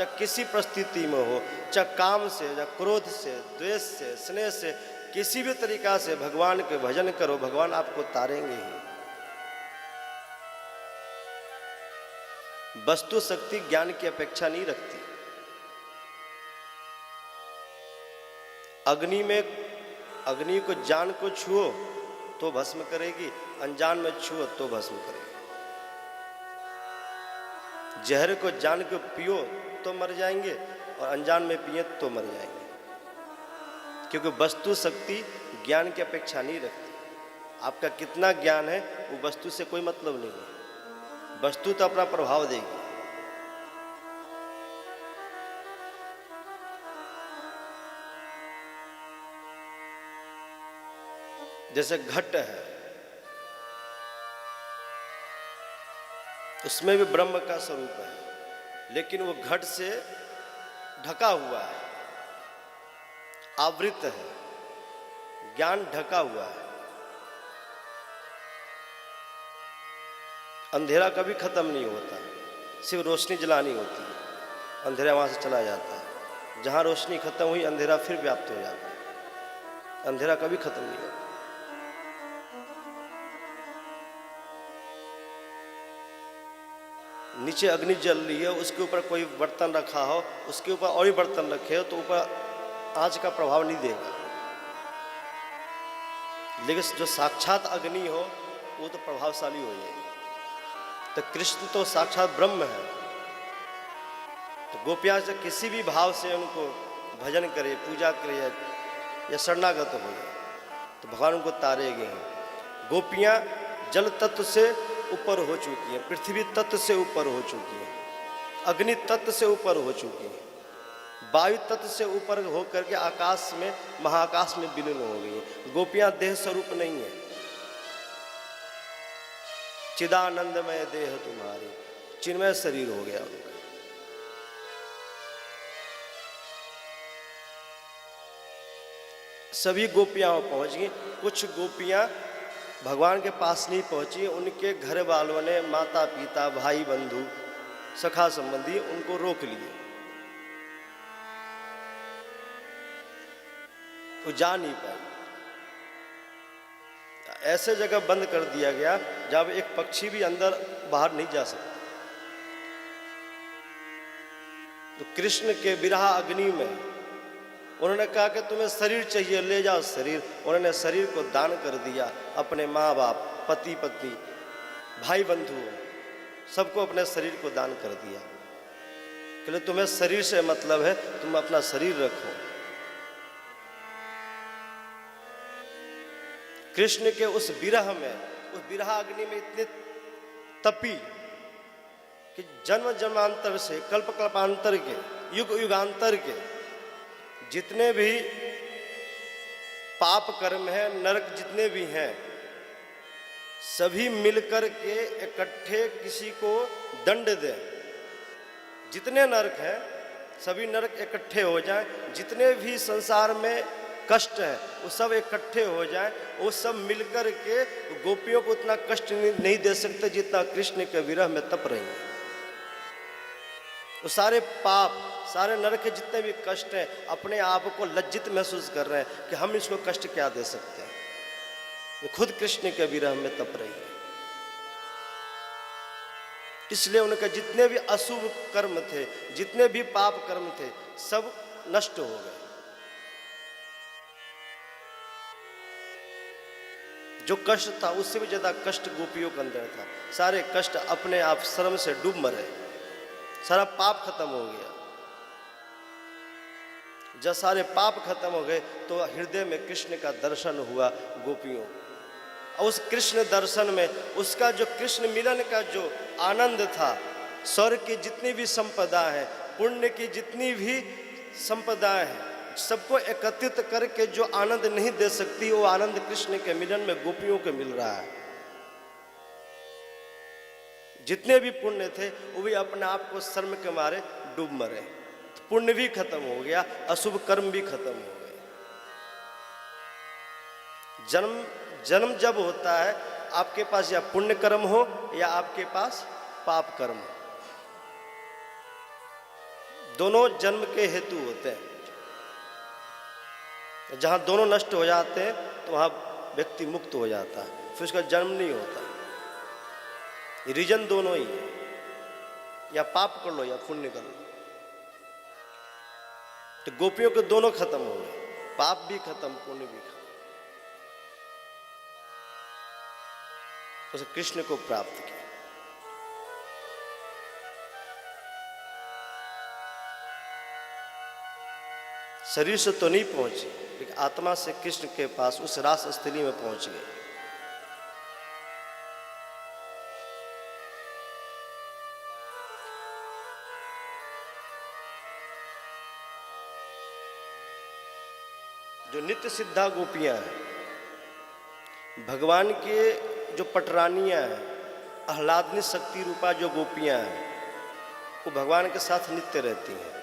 चाहे किसी परिस्थिति में हो, चाहे काम से, चाहे क्रोध से, द्वेष से, स्नेह से, किसी भी तरीका से भगवान के भजन करो, भगवान आपको तारेंगे ही। वस्तु शक्ति ज्ञान की अपेक्षा नहीं रखती। अग्नि को जान को छुओ तो भस्म करेगी, अनजान में छुओ तो भस्म करेगी। जहर को जान के पियो तो मर जाएंगे और अनजान में पिए तो मर जाएंगे, क्योंकि वस्तु शक्ति ज्ञान की अपेक्षा नहीं रखती। आपका कितना ज्ञान है वो वस्तु से कोई मतलब नहीं है। वस्तु तो अपना प्रभाव देगी। जैसे घट है, उसमें भी ब्रह्म का स्वरूप है, लेकिन वो घट से ढका हुआ है, आवृत है, ज्ञान ढका हुआ है। अंधेरा कभी खत्म नहीं होता, सिर्फ रोशनी जलानी होती है, अंधेरा वहां से चला जाता है। जहां रोशनी खत्म हुई अंधेरा फिर व्याप्त हो जाता है, अंधेरा कभी खत्म नहीं होता। नीचे अग्नि जल रही है, उसके ऊपर कोई बर्तन रखा हो, उसके ऊपर और ही बर्तन रखे हो तो ऊपर आंच का प्रभाव नहीं देगा, लेकिन जो साक्षात अग्नि हो वो तो प्रभावशाली हो जाएगी। तो कृष्ण तो साक्षात ब्रह्म है। तो गोपियां से किसी भी भाव से उनको भजन करे, पूजा करे या शरणागत हो जाए तो भगवान उनको तारेंगे हैं। गोपियां जल तत्व से ऊपर हो चुकी हैं, पृथ्वी तत्व से ऊपर हो चुकी हैं, अग्नि तत्व से ऊपर हो चुकी हैं, वायु तत्व से ऊपर होकर के आकाश में, महाकाश में विलीन हो गई हैं। गोपियां देह स्वरूप नहीं है। चिदानंदमय देह तुम्हारी, चिन्मय शरीर हो गया उनका। सभी गोपियां पहुंच गई। कुछ गोपियां भगवान के पास नहीं पहुंची, उनके घर वालों ने, माता पिता, भाई बंधु, सखा संबंधी उनको रोक लिए, वो जा नहीं पाई। ऐसे जगह बंद कर दिया गया जब एक पक्षी भी अंदर बाहर नहीं जा सकता। तो कृष्ण के विरह अग्नि में उन्होंने कहा कि तुम्हें शरीर चाहिए, ले जाओ शरीर। उन्होंने शरीर को दान कर दिया, अपने माँ बाप, पति पत्नी, भाई बंधु, सबको अपने शरीर को दान कर दिया। कि तुम्हें शरीर से मतलब है, तुम अपना शरीर रखो। कृष्ण के उस विरह में, उस विरह अग्नि में इतने तपी कि जन्म जन्मांतर से, कल्प कल्पांतर के, युग युगांतर के जितने भी पाप कर्म है, नरक जितने भी हैं, सभी मिलकर के इकट्ठे किसी को दंड दें। जितने नरक हैं सभी नरक इकट्ठे हो जाएं, जितने भी संसार में कष्ट है वो सब इकट्ठे हो जाएं, वो सब मिलकर के गोपियों को उतना कष्ट नहीं दे सकते जितना कृष्ण के विरह में तप रही हैं। वो सारे पाप, सारे नरक के जितने भी कष्ट हैं, अपने आप को लज्जित महसूस कर रहे हैं कि हम इसको कष्ट क्या दे सकते हैं। वो खुद कृष्ण के विरह में तप रही है। इसलिए उनके जितने भी अशुभ कर्म थे, जितने भी पाप कर्म थे, सब नष्ट हो गए। जो कष्ट था उससे भी ज्यादा कष्ट गोपियों के अंदर था। सारे कष्ट अपने आप श्रम से डूब मरे, सारा पाप खत्म हो गया। जब सारे पाप खत्म हो गए तो हृदय में कृष्ण का दर्शन हुआ गोपियों। और उस कृष्ण दर्शन में उसका जो कृष्ण मिलन का जो आनंद था, स्वर्ग की जितनी भी संपदा है, पुण्य की जितनी भी संपदाएं हैं, सबको एकत्रित करके जो आनंद नहीं दे सकती, वो आनंद कृष्ण के मिलन में गोपियों को मिल रहा है। जितने भी पुण्य थे वो भी अपने आप को शर्म के मारे डूब मरे। पुण्य भी खत्म हो गया, अशुभ कर्म भी खत्म हो गए। जन्म जब होता है आपके पास या पुण्य कर्म हो या आपके पास पाप कर्म हो, दोनों जन्म के हेतु होते हैं। जहाँ दोनों नष्ट हो जाते हैं तो वहाँ व्यक्ति मुक्त हो जाता है, फिर उसका जन्म नहीं होता। ये रीजन दोनों ही है, या पाप कर लो या पुण्य कर लो। तो गोपियों के दोनों खत्म हो गए, पाप भी खत्म, पुण्य भी खत्म। उसे कृष्ण को प्राप्त किया। शरीर से तो नहीं पहुंचे, लेकिन आत्मा से कृष्ण के पास उस रास स्थली में पहुंच गए। जो नित्य सिद्धा गोपियां हैं, भगवान के जो पटरानियां हैं, आह्लादनी शक्ति रूपा जो गोपियां हैं, वो भगवान के साथ नित्य रहती हैं।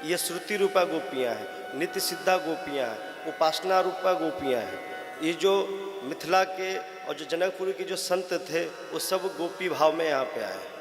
ये श्रुति रूपा गोपियां हैं, नित्य सिद्धा गोपियां हैं, उपासना रूपा गोपियां हैं। ये जो मिथिला के और जो जनकपुरी के जो संत थे, वो सब गोपी भाव में यहाँ पे आए।